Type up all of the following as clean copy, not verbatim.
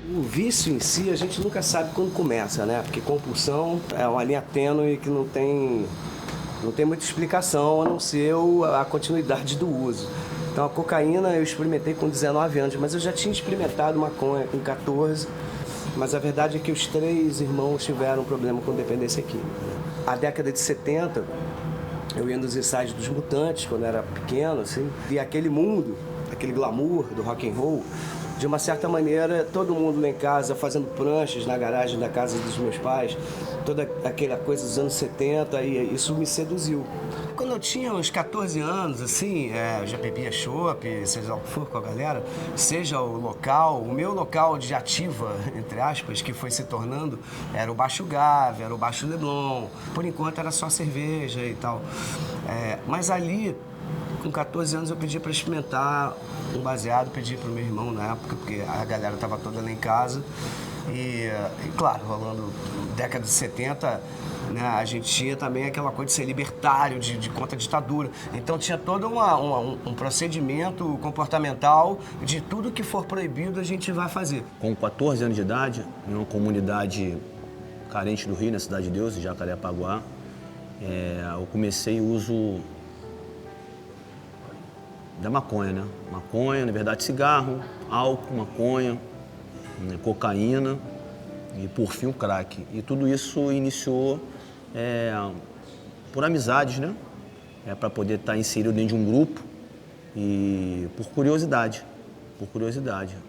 O vício em si, a gente nunca sabe quando começa, né? Porque compulsão é uma linha tênue que não tem muita explicação, a não ser a continuidade do uso. Então a cocaína eu experimentei com 19 anos, mas eu já tinha experimentado maconha com 14, mas a verdade é que os 3 irmãos tiveram um problema com dependência química. A década de 70, eu ia nos ensaios dos Mutantes, quando eu era pequeno, assim, e aquele mundo, aquele glamour do rock and roll, de uma certa maneira, todo mundo lá em casa fazendo pranchas na garagem da casa dos meus pais, toda aquela coisa dos anos 70, e isso me seduziu. Quando eu tinha uns 14 anos, assim, eu já bebia chopp, seja o que for com a galera, seja o local, o meu local de ativa, entre aspas, que foi se tornando, era o Baixo Gávea, era o Baixo Leblon, por enquanto era só cerveja e tal. Mas ali, com 14 anos, eu pedi para experimentar um baseado, pedi para o meu irmão na época, porque a galera estava toda lá em casa. E claro, rolando década de 70, né, a gente tinha também aquela coisa de ser libertário, de contra a ditadura. Então tinha todo um procedimento comportamental de tudo que for proibido a gente vai fazer. Com 14 anos de idade, em uma comunidade carente do Rio, na Cidade de Deus, em Jacarepaguá, eu comecei o uso da maconha, né? Maconha, na verdade, cigarro, álcool, maconha, cocaína e, por fim, o crack. E tudo isso iniciou por amizades, né? Para poder estar inserido dentro de um grupo e por curiosidade.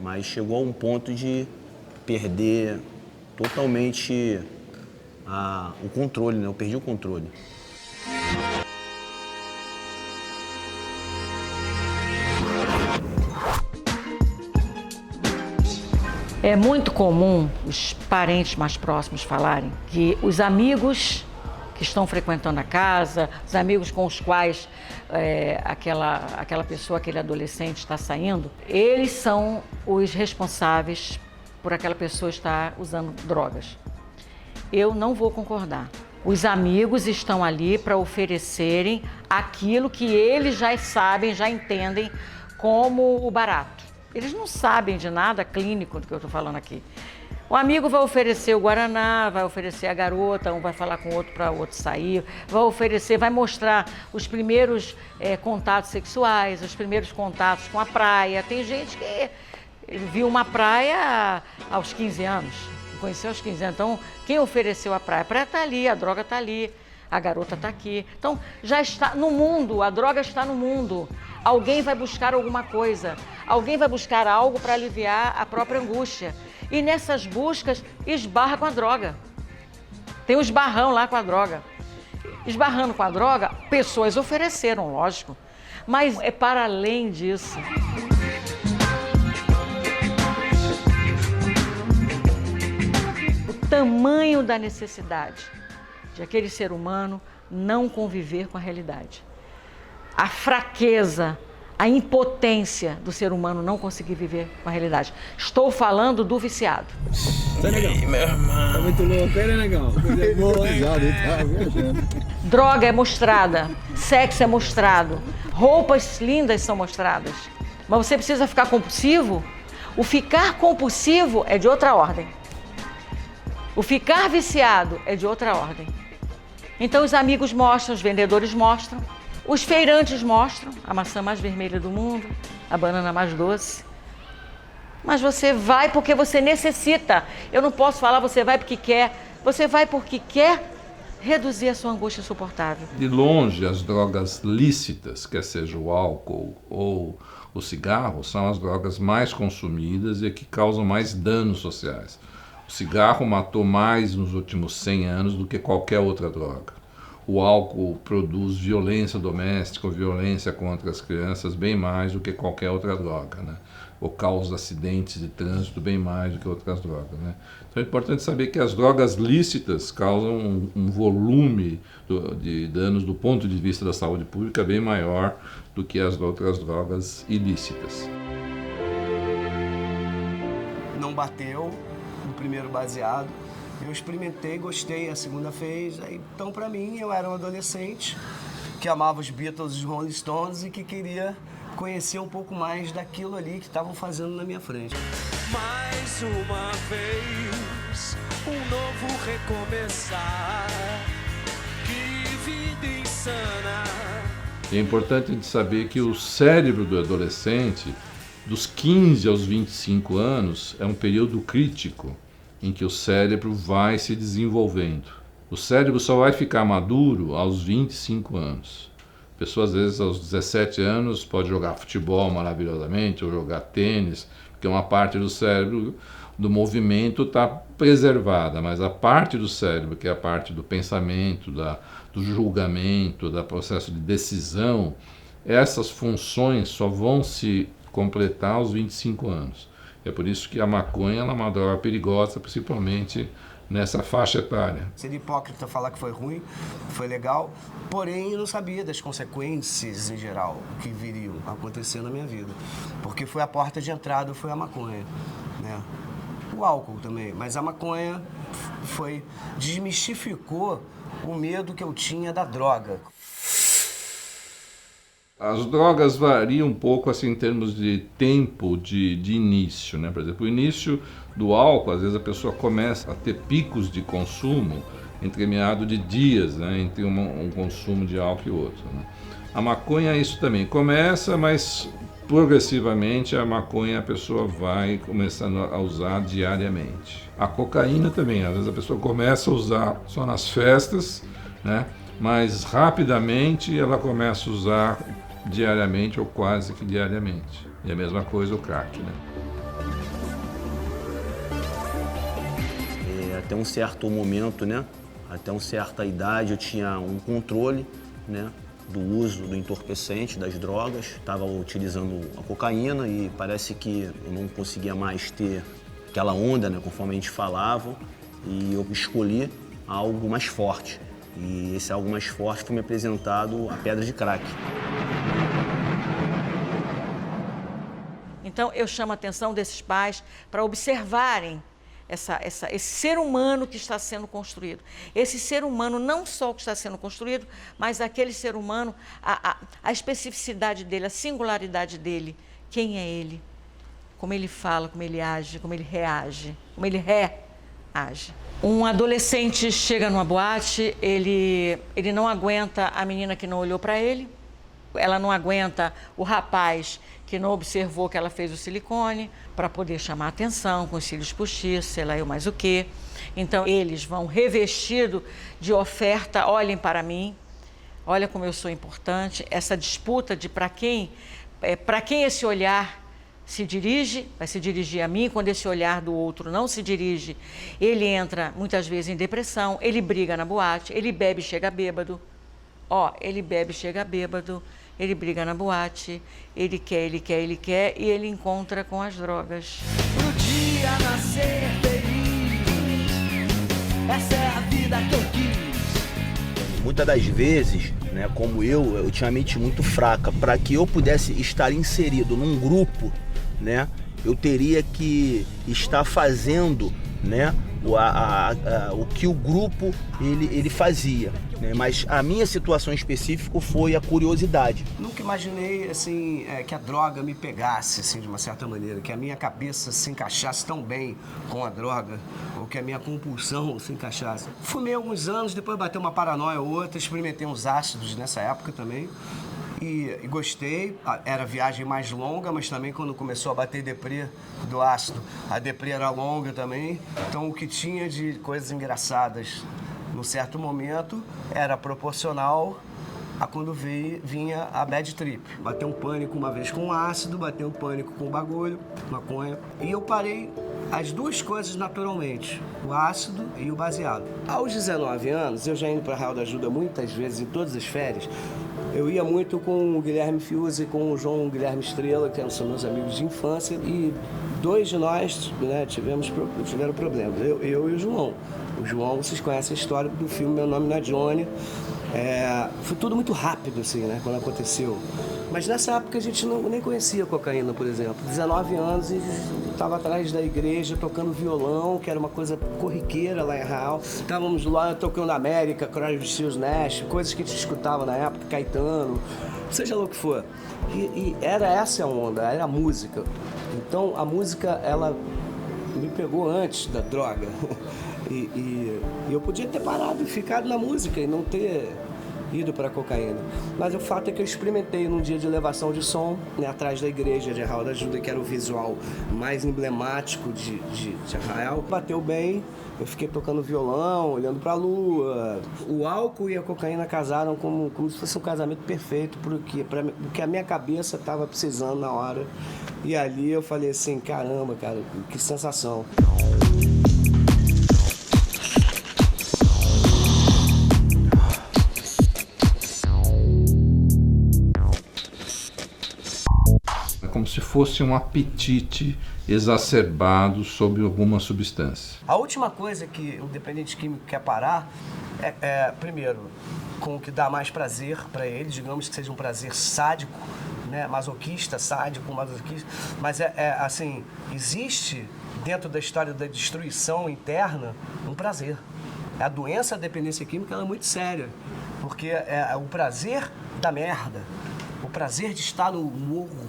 Mas chegou a um ponto de perder totalmente o controle, né? Eu perdi o controle. É muito comum os parentes mais próximos falarem que os amigos que estão frequentando a casa, os amigos com os quais aquela pessoa, aquele adolescente está saindo, eles são os responsáveis por aquela pessoa estar usando drogas. Eu não vou concordar. Os amigos estão ali para oferecerem aquilo que eles já sabem, já entendem como o barato. Eles não sabem de nada clínico do que eu estou falando aqui. O amigo vai oferecer o guaraná, vai oferecer a garota, um vai falar com o outro para o outro sair, vai mostrar os primeiros contatos sexuais, os primeiros contatos com a praia. Tem gente que viu uma praia aos 15 anos, conheceu aos 15 anos. Então, quem ofereceu a praia? A praia está ali, a droga está ali, a garota está aqui. Então, já está no mundo, a droga está no mundo. Alguém vai buscar alguma coisa, alguém vai buscar algo para aliviar a própria angústia. E nessas buscas, esbarra com a droga. Tem um esbarrão lá com a droga. Esbarrando com a droga, pessoas ofereceram, lógico. Mas é para além disso. O tamanho da necessidade de aquele ser humano não conviver com a realidade. A fraqueza, a impotência do ser humano não conseguir viver com a realidade. Estou falando do viciado. Tá legal. Meu irmão. Tá muito louco, né, negão? Droga é mostrada, sexo é mostrado, roupas lindas são mostradas. Mas você precisa ficar compulsivo? O ficar compulsivo é de outra ordem. O ficar viciado é de outra ordem. Então os amigos mostram, os vendedores mostram, os feirantes mostram a maçã mais vermelha do mundo, a banana mais doce. Mas você vai porque você necessita. Eu não posso falar você vai porque quer. Você vai porque quer reduzir a sua angústia insuportável. De longe, as drogas lícitas, quer seja o álcool ou o cigarro, são as drogas mais consumidas e que causam mais danos sociais. O cigarro matou mais nos últimos 100 anos do que qualquer outra droga. O álcool produz violência doméstica ou violência contra as crianças bem mais do que qualquer outra droga, né? Ou causa acidentes de trânsito bem mais do que outras drogas, né? Então é importante saber que as drogas lícitas causam um volume de danos do ponto de vista da saúde pública bem maior do que as outras drogas ilícitas. Não bateu no primeiro baseado. Eu experimentei, gostei, a segunda vez. Então, pra mim, eu era um adolescente que amava os Beatles e os Rolling Stones e que queria conhecer um pouco mais daquilo ali que estavam fazendo na minha frente. Mais uma vez um novo recomeçar. Que vida insana. É importante a gente saber que o cérebro do adolescente, dos 15 aos 25 anos, é um período crítico em que o cérebro vai se desenvolvendo. O cérebro só vai ficar maduro aos 25 anos. A pessoa, às vezes, aos 17 anos, pode jogar futebol maravilhosamente, ou jogar tênis, porque uma parte do cérebro, do movimento, está preservada, mas a parte do cérebro, que é a parte do pensamento, do julgamento, do processo de decisão, essas funções só vão se completar aos 25 anos. É por isso que a maconha é uma droga perigosa, principalmente nessa faixa etária. Seria hipócrita falar que foi ruim, foi legal, porém eu não sabia das consequências em geral que viriam a acontecer na minha vida. Porque foi a porta de entrada, foi a maconha, né? O álcool também, mas a maconha desmistificou o medo que eu tinha da droga. As drogas variam um pouco assim, em termos de tempo de início, né? Por exemplo, o início do álcool, às vezes a pessoa começa a ter picos de consumo entremeado de dias, né? Entre um consumo de álcool e outro, né? A maconha é isso também, começa, mas progressivamente a maconha a pessoa vai começando a usar diariamente. A cocaína também, às vezes a pessoa começa a usar só nas festas, né? Mas rapidamente ela começa a usar diariamente ou quase que diariamente. E a mesma coisa o crack, né? Até um certo momento, né? Até uma certa idade eu tinha um controle, né? Do uso do entorpecente, das drogas. Estava utilizando a cocaína e parece que eu não conseguia mais ter aquela onda, né? Conforme a gente falava. E eu escolhi algo mais forte. E esse algo mais forte foi me apresentado a pedra de crack. Então, eu chamo a atenção desses pais para observarem esse ser humano que está sendo construído. Esse ser humano, não só o que está sendo construído, mas aquele ser humano, a especificidade dele, a singularidade dele. Quem é ele? Como ele fala, como ele age, como ele reage, como ele reage. Um adolescente chega numa boate, ele não aguenta a menina que não olhou para ele, ela não aguenta o rapaz que não observou que ela fez o silicone para poder chamar a atenção, com os cílios postiços, sei lá eu mais o quê. Então eles vão revestidos de oferta, olhem para mim, olha como eu sou importante. Essa disputa de para quem esse olhar se dirige, vai se dirigir a mim. Quando esse olhar do outro não se dirige, ele entra muitas vezes em depressão, ele briga na boate, ele bebe e chega bêbado. Ele bebe e chega bêbado, ele briga na boate, ele quer e ele encontra com as drogas. Pro dia nascer feliz, essa é a vida que eu quis. Muitas das vezes, né, como eu tinha a mente muito fraca. Para que eu pudesse estar inserido num grupo, né, eu teria que estar fazendo, né, o que o grupo ele fazia, né? Mas a minha situação específica foi a curiosidade. Nunca imaginei assim que a droga me pegasse assim de uma certa maneira, que a minha cabeça se encaixasse tão bem com a droga, ou que a minha compulsão se encaixasse. Fumei alguns anos, depois bateu uma paranoia ou outra, experimentei uns ácidos nessa época também. E gostei, era viagem mais longa, mas também quando começou a bater deprê do ácido, a deprê era longa também. Então o que tinha de coisas engraçadas num certo momento era proporcional a quando vinha a bad trip. Bateu um pânico uma vez com o ácido, bateu um pânico com o bagulho, maconha. E eu parei as duas coisas naturalmente, o ácido e o baseado. Aos 19 anos, eu já indo para a Real da Ajuda muitas vezes, em todas as férias, eu ia muito com o Guilherme Fiuza e com o João Guilherme Estrela, que são meus amigos de infância, e dois de nós, né, tiveram problemas, eu e o João. O João, vocês conhecem a história do filme Meu Nome Não é Johnny. Foi tudo muito rápido, assim, né, quando aconteceu. Mas nessa época a gente nem conhecia cocaína, por exemplo. 19 anos e estava atrás da igreja tocando violão, que era uma coisa corriqueira lá em Real. Estávamos lá tocando América, Crosby, Stills, Nash, coisas que a gente escutava na época, Caetano, seja lá o que for. E era essa a onda, era a música. Então a música, ela me pegou antes da droga. E eu podia ter parado e ficado na música e não ter ido para a cocaína. Mas o fato é que eu experimentei num dia de elevação de som, né, atrás da igreja de Arraial da Ajuda, que era o visual mais emblemático de Arraial. Bateu bem, eu fiquei tocando violão, olhando para a lua. O álcool e a cocaína casaram como se fosse um casamento perfeito, porque a minha cabeça estava precisando na hora. E ali eu falei assim, caramba, cara, que sensação. Como se fosse um apetite exacerbado sobre alguma substância. A última coisa que o dependente químico quer parar primeiro, com o que dá mais prazer para ele, digamos que seja um prazer sádico, né, masoquista, sádico, masoquista, mas assim, existe dentro da história da destruição interna um prazer. A doença da dependência química ela é muito séria, porque é o prazer da merda. O prazer de estar no morro,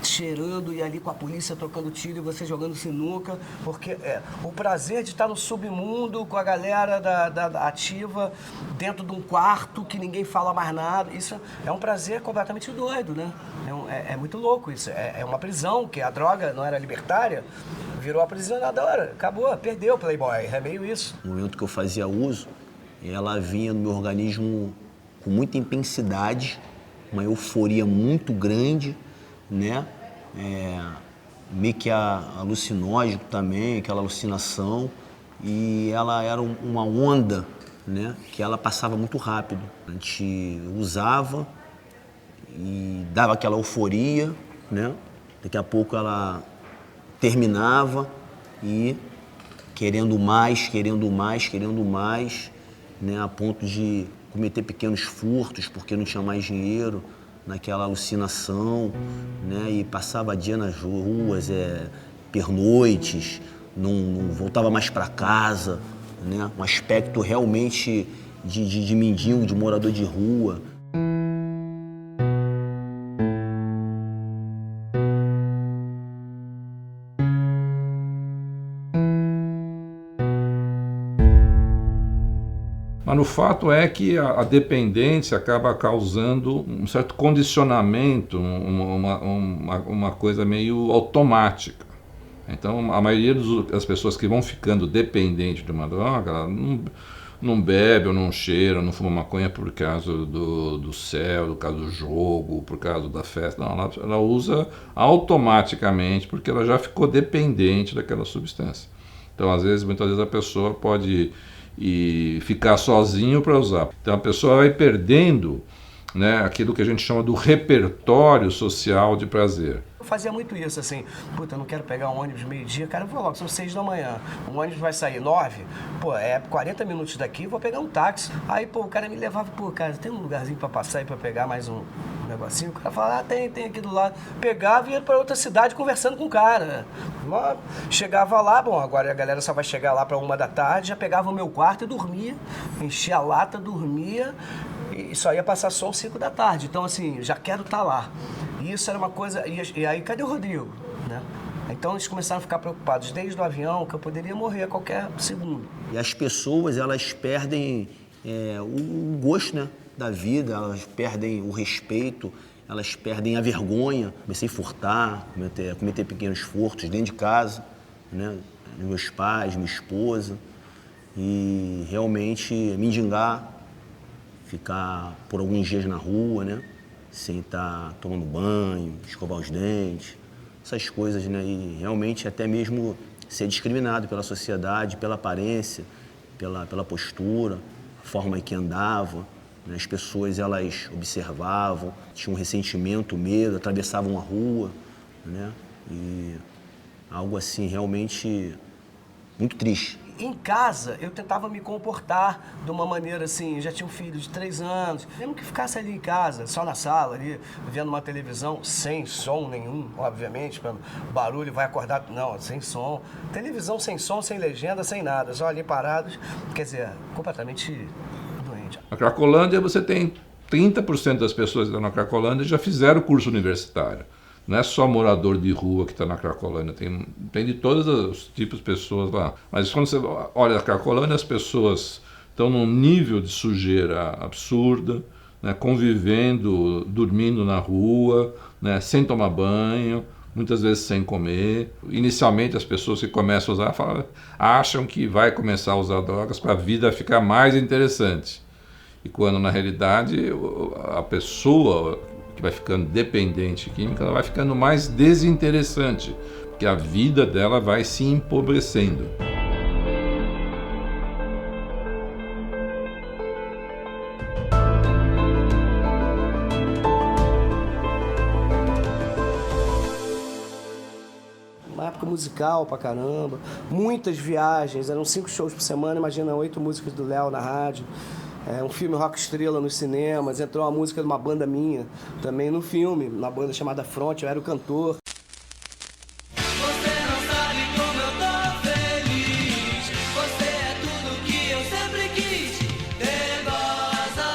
cheirando e ali com a polícia trocando tiro e você jogando sinuca, porque o prazer de estar no submundo com a galera da ativa dentro de um quarto que ninguém fala mais nada, isso é um prazer completamente doido, né? É muito louco isso, é uma prisão, que a droga não era libertária, virou aprisionadora, acabou, perdeu o Playboy, é meio isso. No momento que eu fazia uso, ela vinha no meu organismo com muita intensidade, uma euforia muito grande, né? Meio que alucinógeno também, aquela alucinação. E ela era uma onda, né? Que ela passava muito rápido. A gente usava e dava aquela euforia, né? Daqui a pouco ela terminava e querendo mais, né? A ponto de cometer pequenos furtos porque não tinha mais dinheiro, naquela alucinação, né? E passava dia nas ruas, pernoites, não voltava mais para casa, né? Um aspecto realmente de mendigo, de morador de rua. Mas o fato é que a dependência acaba causando um certo condicionamento, uma coisa meio automática. Então, a maioria das pessoas que vão ficando dependentes de uma droga, ela não bebe ou não cheira, ou não fuma maconha por causa do céu, por causa do jogo, por causa da festa. Não, ela usa automaticamente porque ela já ficou dependente daquela substância. Então, muitas vezes a pessoa pode ficar sozinho para usar. Então a pessoa vai perdendo, né, aquilo que a gente chama do repertório social de prazer. Eu fazia muito isso, assim, puta, eu não quero pegar um ônibus meio-dia, cara, eu vou logo, são 6 da manhã, o ônibus vai sair 9, 40 minutos daqui, vou pegar um táxi. Aí, o cara me levava, cara, tem um lugarzinho pra passar aí pra pegar mais um negocinho? O cara falava, tem aqui do lado. Pegava e ia pra outra cidade conversando com o cara. Chegava lá, agora a galera só vai chegar lá pra 1 da tarde, já pegava o meu quarto e dormia, enchia a lata, dormia, e só ia passar só às 5 da tarde. Então, assim, já quero estar lá. E isso era uma coisa... E aí, cadê o Rodrigo? Né? Então, eles começaram a ficar preocupados desde o avião, que eu poderia morrer a qualquer segundo. E as pessoas, elas perdem o gosto, né, da vida, elas perdem o respeito, elas perdem a vergonha. Comecei a furtar, cometer pequenos furtos dentro de casa, né, meus pais, minha esposa. E realmente mendigar, ficar por alguns dias na rua, né? Sem estar tomando banho, escovar os dentes, essas coisas, né? E realmente até mesmo ser discriminado pela sociedade, pela aparência, pela postura, a forma que andava, né? As pessoas, elas observavam, tinham um ressentimento, medo, atravessavam a rua, né? E algo assim realmente muito triste. Em casa, eu tentava me comportar de uma maneira assim, já tinha um filho de 3 anos, mesmo que ficasse ali em casa, só na sala, ali, vendo uma televisão, sem som nenhum, obviamente, o barulho vai acordar, não, sem som. Televisão sem som, sem legenda, sem nada, só ali parados, quer dizer, completamente doente. Na Cracolândia você tem 30% das pessoas que estão na Cracolândia já fizeram o curso universitário. Não é só morador de rua que está na Cracolândia, tem de todos os tipos de pessoas lá. Mas quando você olha a Cracolândia, as pessoas estão num nível de sujeira absurda, né, convivendo, dormindo na rua, né, sem tomar banho, muitas vezes sem comer. Inicialmente as pessoas que começam a usar acham que vai começar a usar drogas para a vida ficar mais interessante. E quando na realidade a pessoa que vai ficando dependente química, ela vai ficando mais desinteressante, porque a vida dela vai se empobrecendo. Uma época musical pra caramba, muitas viagens, eram 5 shows por semana, imagina 8 músicas do Léo na rádio. Um filme Rock Estrela nos cinemas, entrou uma música de uma banda minha também no filme, uma banda chamada Front, eu era o cantor. Você não sabe como eu tô feliz. Você é tudo que eu sempre quis. Nervosa.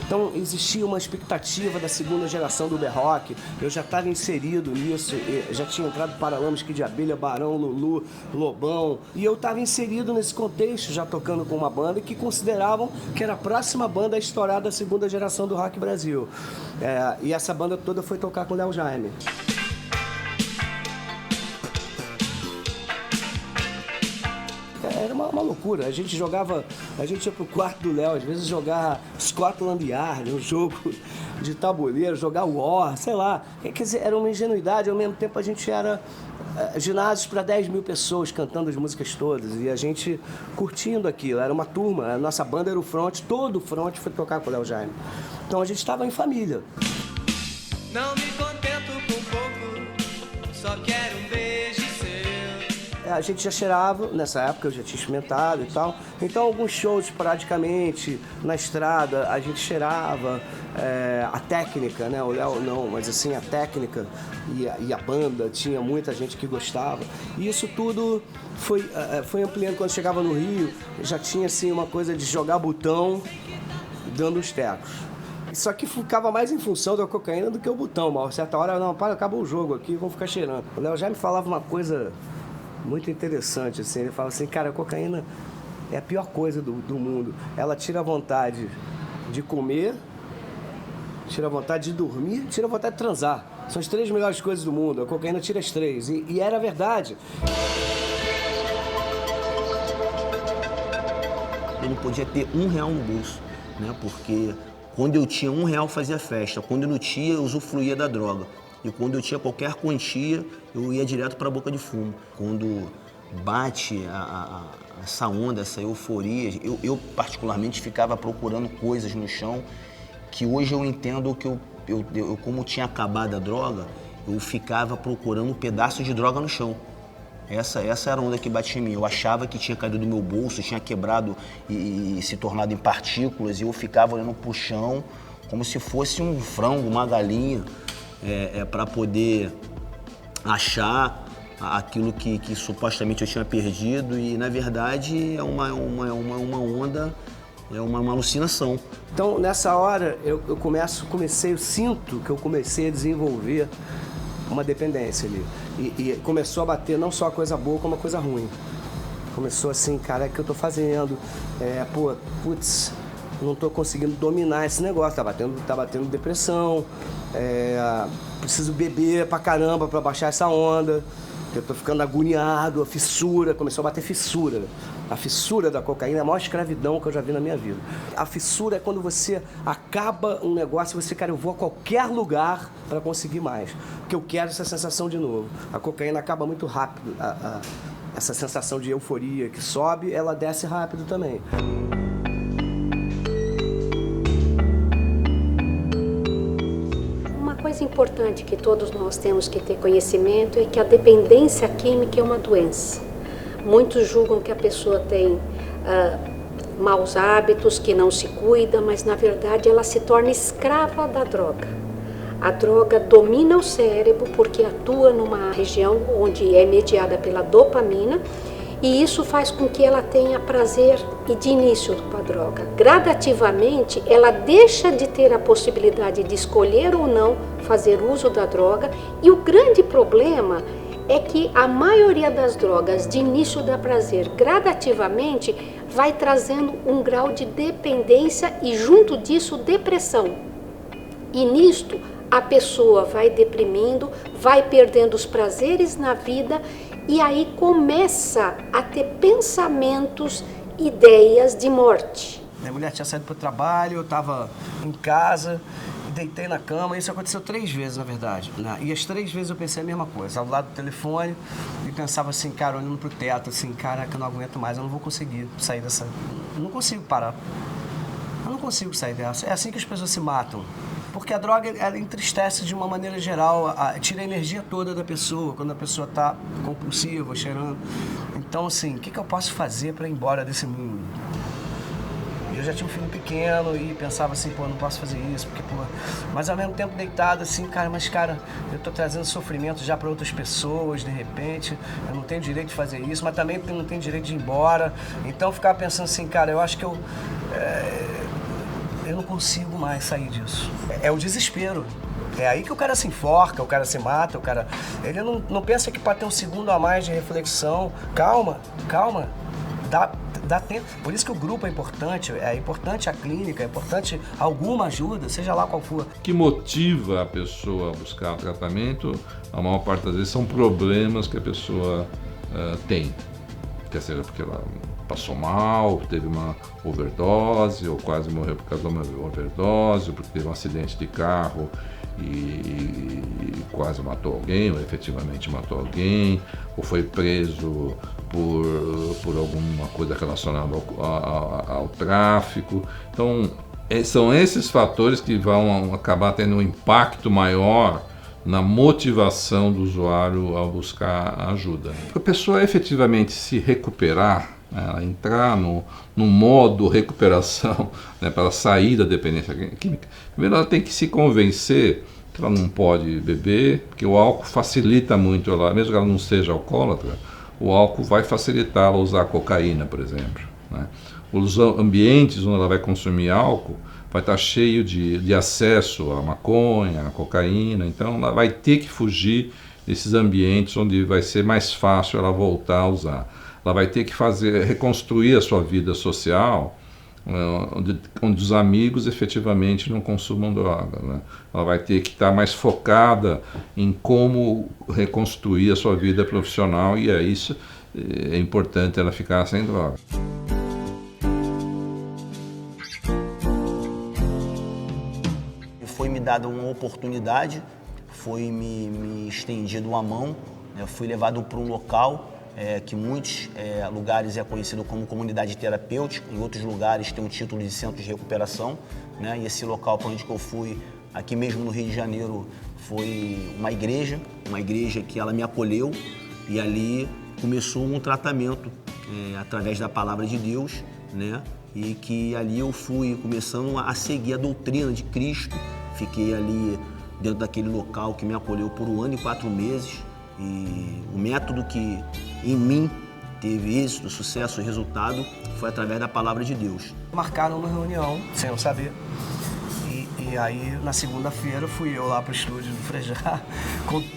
Então existia uma expectativa da segunda geração do Uber-Rock, eu já estava inserido nisso, já tinha entrado Paralamas, Kid de Abelha, Barão, Lulu, Lobão, e eu estava inserido nesse contexto, já tocando com uma banda que consideravam que era a próxima banda a estourar da segunda geração do Rock Brasil. E essa banda toda foi tocar com o Léo Jaime. Era uma loucura, a gente ia pro quarto do Léo, às vezes jogar Scotland Yard, um jogo de tabuleiro, jogar War, sei lá. Quer dizer, era uma ingenuidade, ao mesmo tempo a gente era ginásios para 10 mil pessoas cantando as músicas todas e a gente curtindo aquilo, era uma turma, a nossa banda era o Front, todo o Front foi tocar com o Léo Jaime. Então a gente estava em família. Não me contento com pouco, só quero um beijo seu. A gente já cheirava, nessa época eu já tinha experimentado e tal, então alguns shows esporadicamente, na estrada, a gente cheirava a técnica, né? O Léo não, mas assim, a técnica e a banda, tinha muita gente que gostava. E isso tudo foi ampliando. Quando chegava no Rio, já tinha assim uma coisa de jogar botão dando os tecos. Só que ficava mais em função da cocaína do que o botão, mas a certa hora, não, acabou o jogo aqui, vamos ficar cheirando. O Léo já me falava uma coisa muito interessante, assim, ele fala assim, cara, a cocaína é a pior coisa do mundo. Ela tira a vontade de comer, tira a vontade de dormir, tira a vontade de transar. São as 3 melhores coisas do mundo, a cocaína tira as 3. E era verdade. Eu não podia ter R$1 no bolso, né? Porque quando eu tinha R$1 fazia festa, quando eu não tinha eu usufruía da droga. E quando eu tinha qualquer quantia, eu ia direto para a boca de fumo. Quando bate essa onda, essa euforia, eu particularmente ficava procurando coisas no chão que hoje eu entendo que eu como tinha acabado a droga, eu ficava procurando pedaços de droga no chão. Essa era a onda que batia em mim. Eu achava que tinha caído do meu bolso, tinha quebrado e se tornado em partículas, e eu ficava olhando pro chão como se fosse um frango, uma galinha, para poder achar aquilo que supostamente eu tinha perdido, e na verdade é uma onda, é uma alucinação. Então nessa hora eu sinto que eu comecei a desenvolver uma dependência ali. E começou a bater não só a coisa boa, como a coisa ruim. Começou assim, cara, o que eu tô fazendo? Putz, não tô conseguindo dominar esse negócio, tá batendo depressão, preciso beber pra caramba pra baixar essa onda, eu tô ficando agoniado, a fissura, começou a bater fissura. A fissura da cocaína é a maior escravidão que eu já vi na minha vida. A fissura é quando você acaba um negócio e você, cara, eu vou a qualquer lugar para conseguir mais, porque eu quero essa sensação de novo. A cocaína acaba muito rápido, essa sensação de euforia que sobe, ela desce rápido também. Uma coisa importante que todos nós temos que ter conhecimento é que a dependência química é uma doença. Muitos julgam que a pessoa tem maus hábitos, que não se cuida, mas na verdade ela se torna escrava da droga. A droga domina o cérebro porque atua numa região onde é mediada pela dopamina e isso faz com que ela tenha prazer e de início com a droga. Gradativamente, ela deixa de ter a possibilidade de escolher ou não fazer uso da droga, e o grande problema é que a maioria das drogas de início dá prazer, gradativamente vai trazendo um grau de dependência e junto disso depressão. E nisto a pessoa vai deprimindo, vai perdendo os prazeres na vida e aí começa a ter pensamentos, ideias de morte. Minha mulher tinha saído para o trabalho, eu estava em casa, deitei na cama. Isso aconteceu 3 vezes, na verdade. E as 3 vezes eu pensei a mesma coisa. Estava do lado do telefone e pensava assim, cara, olhando pro teto, assim, caraca, eu não aguento mais, eu não vou conseguir sair dessa... Eu não consigo parar. Eu não consigo sair dessa. É assim que as pessoas se matam. Porque a droga, ela entristece de uma maneira geral, tira a energia toda da pessoa, quando a pessoa está compulsiva, cheirando. Então, assim, o que eu posso fazer para ir embora desse mundo? Eu já tinha um filho pequeno e pensava assim, pô, não posso fazer isso, porque, pô... Mas ao mesmo tempo deitado assim, cara, eu tô trazendo sofrimento já para outras pessoas, de repente, eu não tenho direito de fazer isso, mas também não tenho direito de ir embora. Então eu ficava pensando assim, cara, eu acho que eu não consigo mais sair disso. É o desespero. É aí que o cara se enforca, o cara se mata, ele não pensa que para ter um segundo a mais de reflexão, calma, dá tempo. Por isso que o grupo é importante a clínica, é importante alguma ajuda, seja lá qual for. O que motiva a pessoa a buscar o tratamento, a maior parte das vezes, são problemas que a pessoa tem. Quer seja porque ela passou mal, teve uma overdose, ou quase morreu por causa de uma overdose, ou porque teve um acidente de carro e quase matou alguém, ou efetivamente matou alguém, ou foi preso por alguma coisa relacionada ao tráfico. Então, são esses fatores que vão acabar tendo um impacto maior na motivação do usuário ao buscar ajuda. Para a pessoa efetivamente se recuperar, ela entrar no modo recuperação, né, para sair da dependência química, primeiro ela tem que se convencer que ela não pode beber, porque o álcool facilita muito ela, mesmo que ela não seja alcoólatra, o álcool vai facilitar ela usar cocaína, por exemplo, né? Os ambientes onde ela vai consumir álcool vai estar cheio de acesso à maconha, à cocaína, então ela vai ter que fugir desses ambientes onde vai ser mais fácil ela voltar a usar. Ela vai ter que reconstruir a sua vida social, onde os amigos efetivamente não consumam droga, né? Ela vai ter que estar mais focada em como reconstruir a sua vida profissional, e isso é importante ela ficar sem droga. Foi me dada uma oportunidade, foi me estendido uma mão, eu fui levado para um local que muitos lugares é conhecido como comunidade terapêutica, em outros lugares tem um título de centro de recuperação, né? E esse local para onde eu fui, aqui mesmo no Rio de Janeiro, foi uma igreja que ela me acolheu, e ali começou um tratamento através da palavra de Deus, né? E que ali eu fui começando a seguir a doutrina de Cristo. Fiquei ali dentro daquele local que me acolheu por 1 ano e 4 meses, e o método que em mim teve êxito, sucesso e resultado foi através da palavra de Deus. Marcaram uma reunião, sem eu saber, e aí na segunda-feira fui eu lá pro estúdio do Frejá,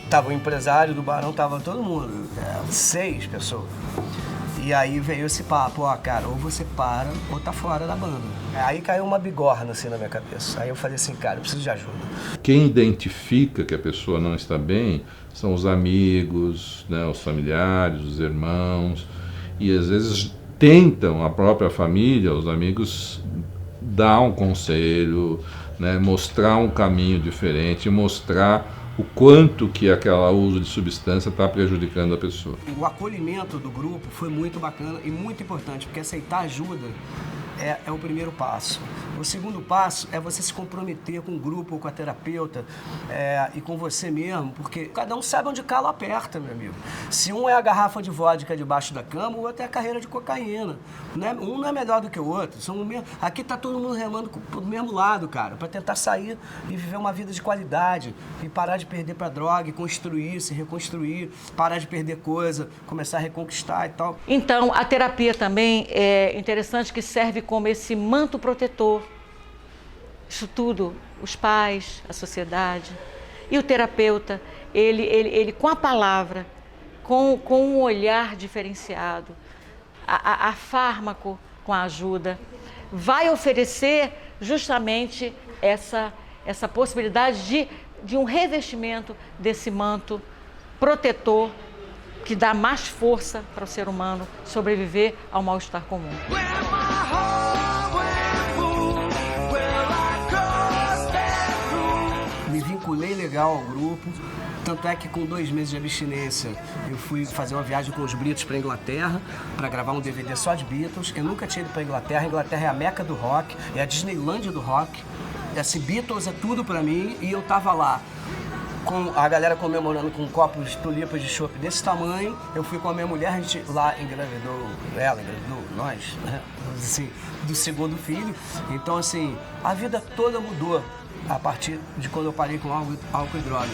tava o empresário do Barão, tava todo mundo, 6 pessoas. E aí veio esse papo, cara, ou você para ou tá fora da banda. Aí caiu uma bigorna assim na minha cabeça. Aí eu falei assim, cara, eu preciso de ajuda. Quem identifica que a pessoa não está bem são os amigos, né, os familiares, os irmãos. E às vezes tentam, a própria família, os amigos, dar um conselho, né, mostrar um caminho diferente, mostrar o quanto que aquele uso de substância está prejudicando a pessoa. O acolhimento do grupo foi muito bacana e muito importante, porque aceitar ajuda é o primeiro passo. O segundo passo é você se comprometer com o grupo, com a terapeuta e com você mesmo, porque cada um sabe onde calo aperta, meu amigo. Se um é a garrafa de vodka debaixo da cama, o outro é a carreira de cocaína. Um não é melhor do que o outro. Aqui tá todo mundo remando pro mesmo lado, cara, para tentar sair e viver uma vida de qualidade e parar de perder pra droga e construir, se reconstruir, parar de perder coisa, começar a reconquistar e tal. Então, a terapia também é interessante que serve como esse manto protetor. Isso tudo, os pais, a sociedade. E o terapeuta, ele com a palavra, com um olhar diferenciado, a fármaco com a ajuda, vai oferecer justamente essa possibilidade de um revestimento desse manto protetor que dá mais força para o ser humano sobreviver ao mal-estar comum. Me vinculei legal ao grupo, tanto é que com 2 meses de abstinência eu fui fazer uma viagem com os Beatles para Inglaterra para gravar um DVD só de Beatles. Eu nunca tinha ido para Inglaterra. A Inglaterra é a meca do rock, é a Disneylândia do rock. Assim, Beatles é tudo para mim e eu tava lá com a galera comemorando com copos de tulipas de chopp desse tamanho. Eu fui com a minha mulher, a gente lá engravidou, nós, né? Assim, do segundo filho. Então, assim, a vida toda mudou a partir de quando eu parei com álcool e drogas.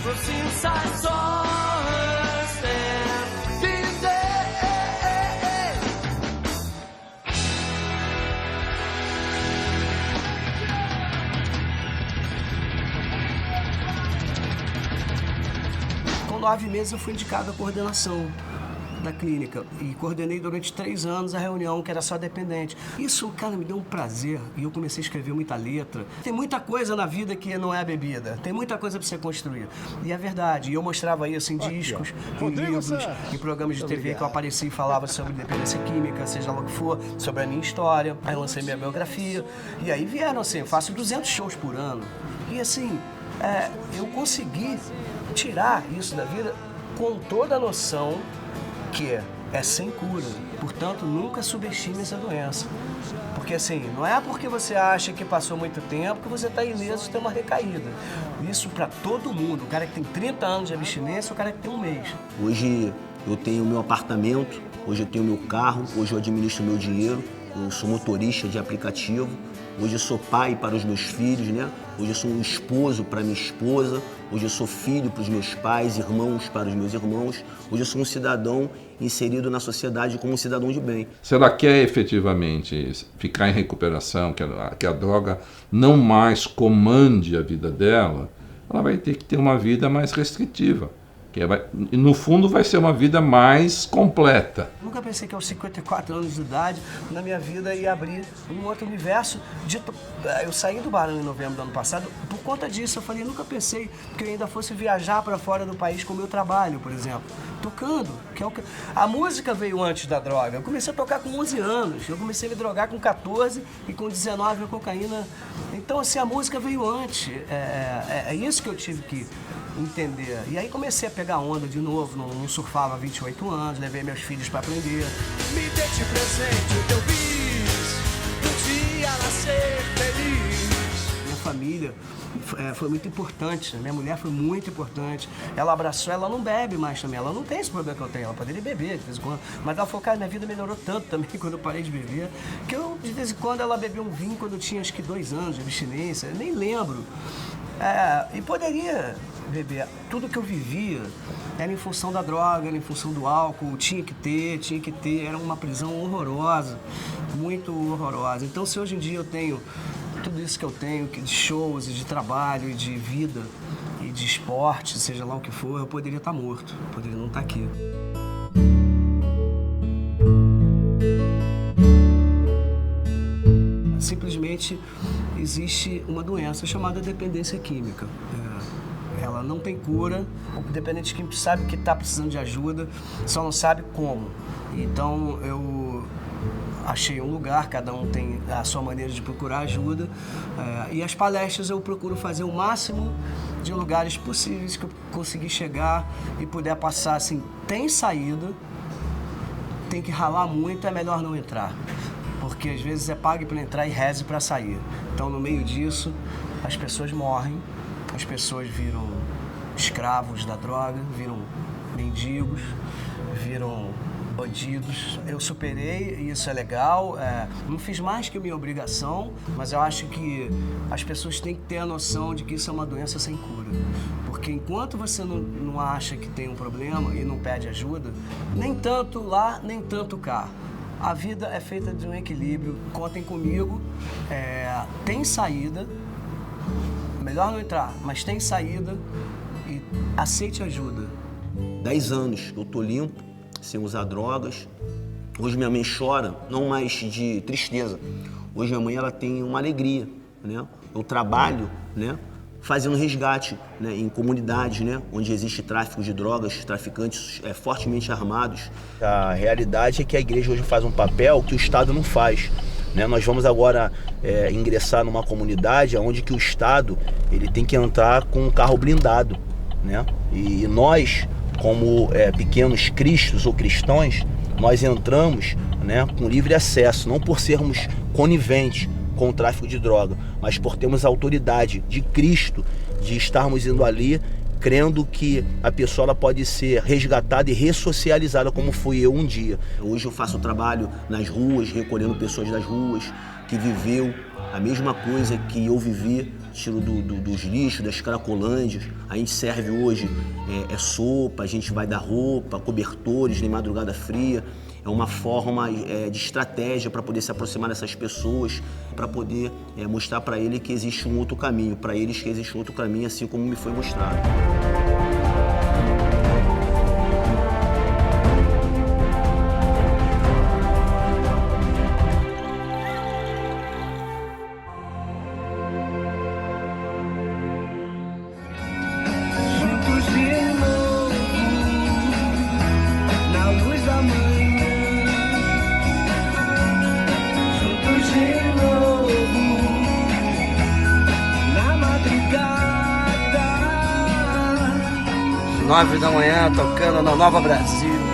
Com 9 meses eu fui indicado à coordenação da clínica e coordenei durante 3 anos a reunião que era só dependente. Isso, cara, me deu um prazer e eu comecei a escrever muita letra. Tem muita coisa na vida que não é a bebida, tem muita coisa para você construir. E é verdade, e eu mostrava isso em discos, em livros, em programas de TV que eu aparecia e falava sobre dependência química, seja lá o que for, sobre a minha história. Aí eu lancei minha biografia e aí vieram assim, eu faço 200 shows por ano. E assim, eu consegui tirar isso da vida com toda a noção que é sem cura. Portanto, nunca subestime essa doença. Porque assim, não é porque você acha que passou muito tempo que você está ileso de ter uma recaída. Isso para todo mundo. O cara que tem 30 anos de abstinência, o cara que tem 1 mês. Hoje eu tenho meu apartamento, hoje eu tenho meu carro, hoje eu administro meu dinheiro, eu sou motorista de aplicativo, hoje eu sou pai para os meus filhos, né? Hoje eu sou um esposo para minha esposa, hoje eu sou filho para os meus pais, irmãos para os meus irmãos, hoje eu sou um cidadão inserido na sociedade como um cidadão de bem. Se ela quer efetivamente ficar em recuperação, que a droga não mais comande a vida dela, ela vai ter que ter uma vida mais restritiva. E no fundo vai ser uma vida mais completa. Nunca pensei que aos 54 anos de idade, na minha vida, ia abrir um outro universo. Eu saí do Barão em novembro do ano passado, por conta disso eu falei, nunca pensei que eu ainda fosse viajar para fora do país com o meu trabalho, por exemplo. Tocando, que é o que... A música veio antes da droga. Eu comecei a tocar com 11 anos, eu comecei a me drogar com 14 e com 19 a cocaína. Então, assim, a música veio antes. É isso que eu tive que entender. E aí comecei a pegar onda de novo, não surfava há 28 anos, levei meus filhos para aprender. Me dê de presente o teu bis, do dia nascer feliz. Minha família foi muito importante, minha mulher foi muito importante. Ela abraçou, ela não bebe mais também, ela não tem esse problema que eu tenho, ela poderia beber de vez em quando. Mas ela falou, cara, minha vida melhorou tanto também quando eu parei de beber, que eu, de vez em quando, ela bebeu um vinho quando eu tinha acho que 2 anos de abstinência, eu nem lembro. E poderia beber. Tudo que eu vivia era em função da droga, era em função do álcool, tinha que ter, era uma prisão horrorosa, muito horrorosa. Então, se hoje em dia eu tenho tudo isso que eu tenho, de shows, e de trabalho, e de vida, e de esporte, seja lá o que for, eu poderia estar morto, poderia não estar aqui. Simplesmente existe uma doença chamada dependência química. Ela não tem cura, o dependente químico sabe que está precisando de ajuda, só não sabe como. Então eu achei um lugar, cada um tem a sua maneira de procurar ajuda, e as palestras eu procuro fazer o máximo de lugares possíveis que eu conseguir chegar e puder passar assim, tem saída, tem que ralar muito, é melhor não entrar. porque às vezes é pague para entrar e reze para sair. Então, no meio disso, as pessoas morrem, as pessoas viram escravos da droga, viram mendigos, viram bandidos. Eu superei, e isso é legal. Não fiz mais que a minha obrigação, mas eu acho que as pessoas têm que ter a noção de que isso é uma doença sem cura. Porque enquanto você não acha que tem um problema e não pede ajuda, nem tanto lá, nem tanto cá. A vida é feita de um equilíbrio. Contem comigo, tem saída. Melhor não entrar, mas tem saída e aceite ajuda. 10 anos eu tô limpo, sem usar drogas. Hoje minha mãe chora, não mais de tristeza. Hoje minha mãe ela tem uma alegria, né? Eu trabalho, né, fazendo resgate, né, em comunidades, né, onde existe tráfico de drogas, traficantes fortemente armados. A realidade é que a igreja hoje faz um papel que o Estado não faz. Né? Nós vamos agora ingressar numa comunidade onde que o Estado ele tem que entrar com um carro blindado, né? E nós, como pequenos cristos ou cristãos, nós entramos, né, com livre acesso, não por sermos coniventes com o tráfico de droga, mas por termos a autoridade de Cristo, de estarmos indo ali crendo que a pessoa ela pode ser resgatada e ressocializada como fui eu um dia. Hoje eu faço trabalho nas ruas, recolhendo pessoas das ruas, que viveu a mesma coisa que eu vivi, tiro dos lixos, das cracolândias. A gente serve hoje sopa, a gente vai dar roupa, cobertores em madrugada fria. É uma forma de estratégia para poder se aproximar dessas pessoas, para poder mostrar para ele que existe um outro caminho, para eles que existe um outro caminho, assim como me foi mostrado. Nove da manhã, tocando na Nova Brasil.